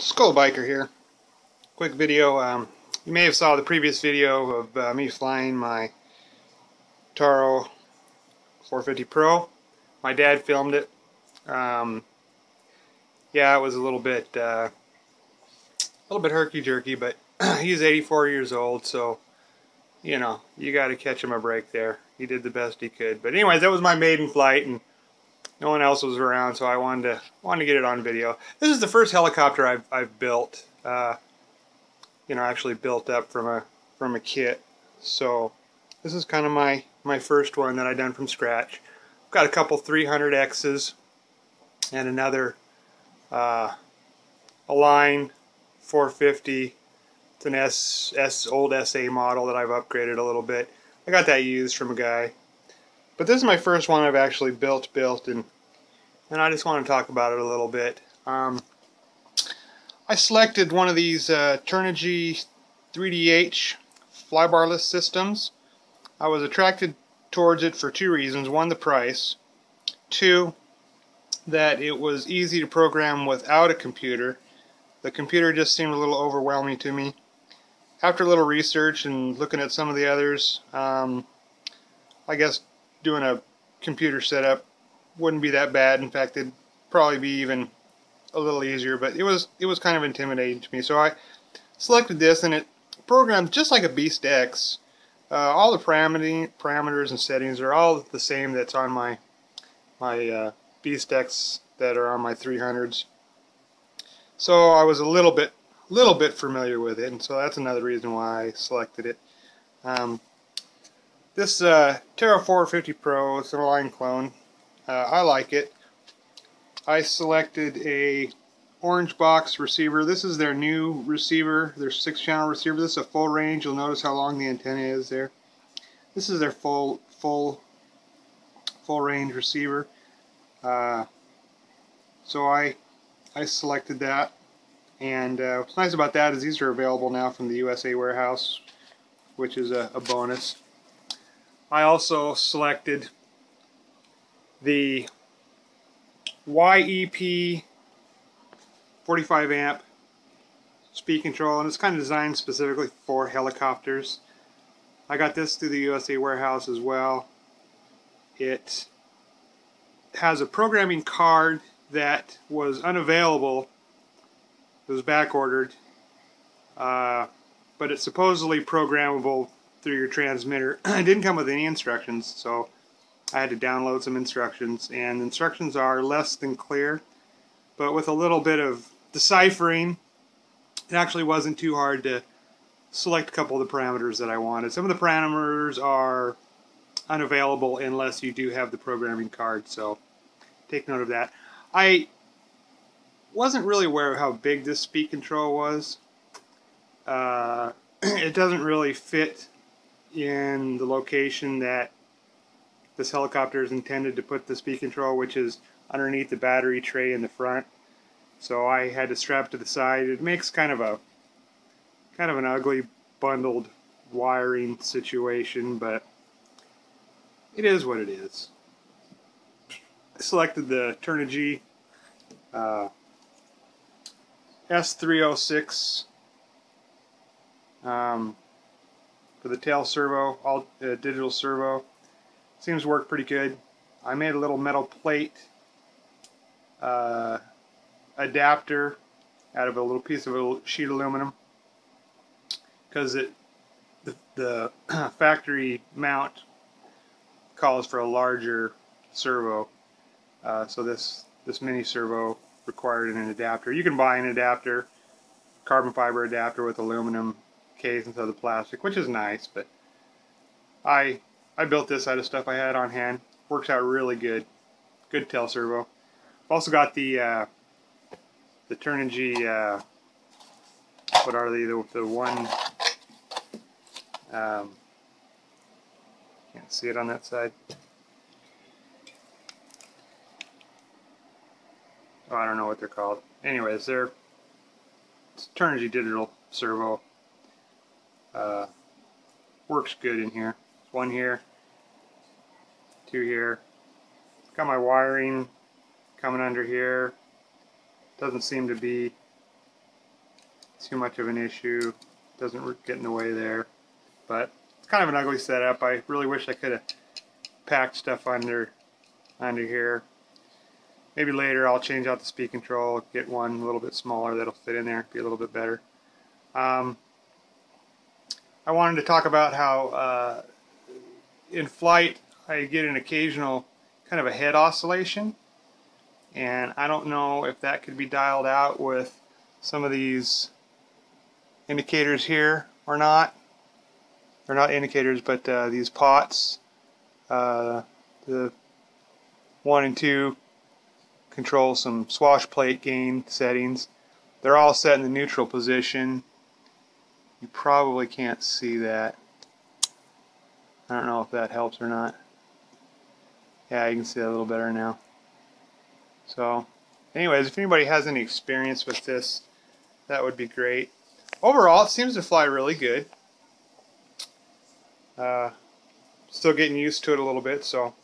Skull Biker here. Quick video. You may have saw the previous video of me flying my Taro 450 Pro. My dad filmed it. Yeah, it was a little bit herky-jerky, but he's 84 years old, so you know you got to catch him a break there. He did the best he could. But anyways, that was my maiden flight, and no one else was around, so I wanted to get it on video. This is the first helicopter I've built. You know, actually built up from a kit. So this is kind of my first one that I done from scratch. I've got a couple 300X's and another Align 450. It's an old SA model that I've upgraded a little bit. I got that used from a guy. But this is my first one I've actually built, and I just want to talk about it a little bit. I selected one of these Turnigy 3D-H flybarless systems. I was attracted towards it for two reasons. One, the price. Two, that it was easy to program without a computer. The computer just seemed a little overwhelming to me. After a little research and looking at some of the others, I guess doing a computer setup wouldn't be that bad. In fact, it'd probably be even a little easier, but it was kind of intimidating to me. So I selected this, and it programmed just like a Beast X. All the parameters and settings are all the same that's on my Beast X that are on my 300s. So I was a little bit familiar with it, and so that's another reason why I selected it. This Taro 450 Pro, it's an Align clone. I like it. I selected a orange box receiver. This is their new receiver, their 6-channel receiver. This is a full range. You'll notice how long the antenna is there. This is their full range receiver. So I selected that, and what's nice about that is these are available now from the USA warehouse, which is a bonus. I also selected the YEP 45 amp speed control, and it's kind of designed specifically for helicopters. I got this through the USA warehouse as well. It has a programming card that was unavailable. It was back ordered, but it's supposedly programmable through your transmitter. It didn't come with any instructions, so I had to download some instructions, and the instructions are less than clear, but with a little bit of deciphering, it actually wasn't too hard to select a couple of the parameters that I wanted. Some of the parameters are unavailable unless you do have the programming card, so take note of that. I wasn't really aware of how big this speed control was. It doesn't really fit in the location that this helicopter is intended to put the speed control, which is underneath the battery tray in the front. So I had to strap to the side. It makes kind of an ugly bundled wiring situation, but it is what it is. I selected the Turnigy S306 for the tail servo, all digital servo. Seems to work pretty good. I made a little metal plate adapter out of a little piece of sheet aluminum, because the factory mount calls for a larger servo. So this mini servo required an adapter. You can buy an adapter, carbon fiber adapter with aluminum case instead of the plastic, which is nice, but I built this out of stuff I had on hand. Works out really good. Good tail servo. I've also got the Turnigy, what are they? The one, can't see it on that side. Oh, I don't know what they're called. Anyways, it's Turnigy digital servo. Works good in here. There's one here, two here. Got my wiring coming under here. Doesn't seem to be too much of an issue. Doesn't get in the way there. But it's kind of an ugly setup. I really wish I could have packed stuff under here. Maybe later I'll change out the speed control, get one a little bit smaller that'll fit in there, be a little bit better. I wanted to talk about how in flight I get an occasional kind of a head oscillation, and I don't know if that could be dialed out with some of these indicators here or not. They're not indicators, but these pots, the 1 and 2 control some swash plate gain settings. They're all set in the neutral position. You probably can't see that. I don't know if that helps or not. Yeah, you can see that a little better now. So anyways, if anybody has any experience with this, that would be great. Overall, it seems to fly really good. Still getting used to it a little bit, so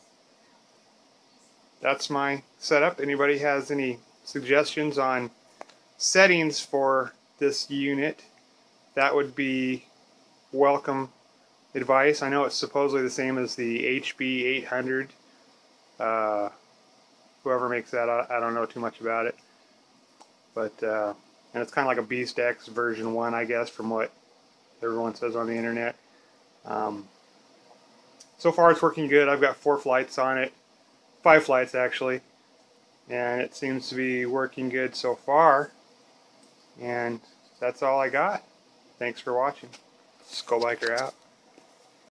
that's my setup. Anybody has any suggestions on settings for this unit, that would be welcome advice. I know it's supposedly the same as the HB800. Whoever makes that, I don't know too much about it. But and it's kind of like a Beast X version 1, I guess, from what everyone says on the internet. So far it's working good. I've got 4 flights on it. 5 flights actually. And it seems to be working good so far. And that's all I got. Thanks for watching. Skull Biker out.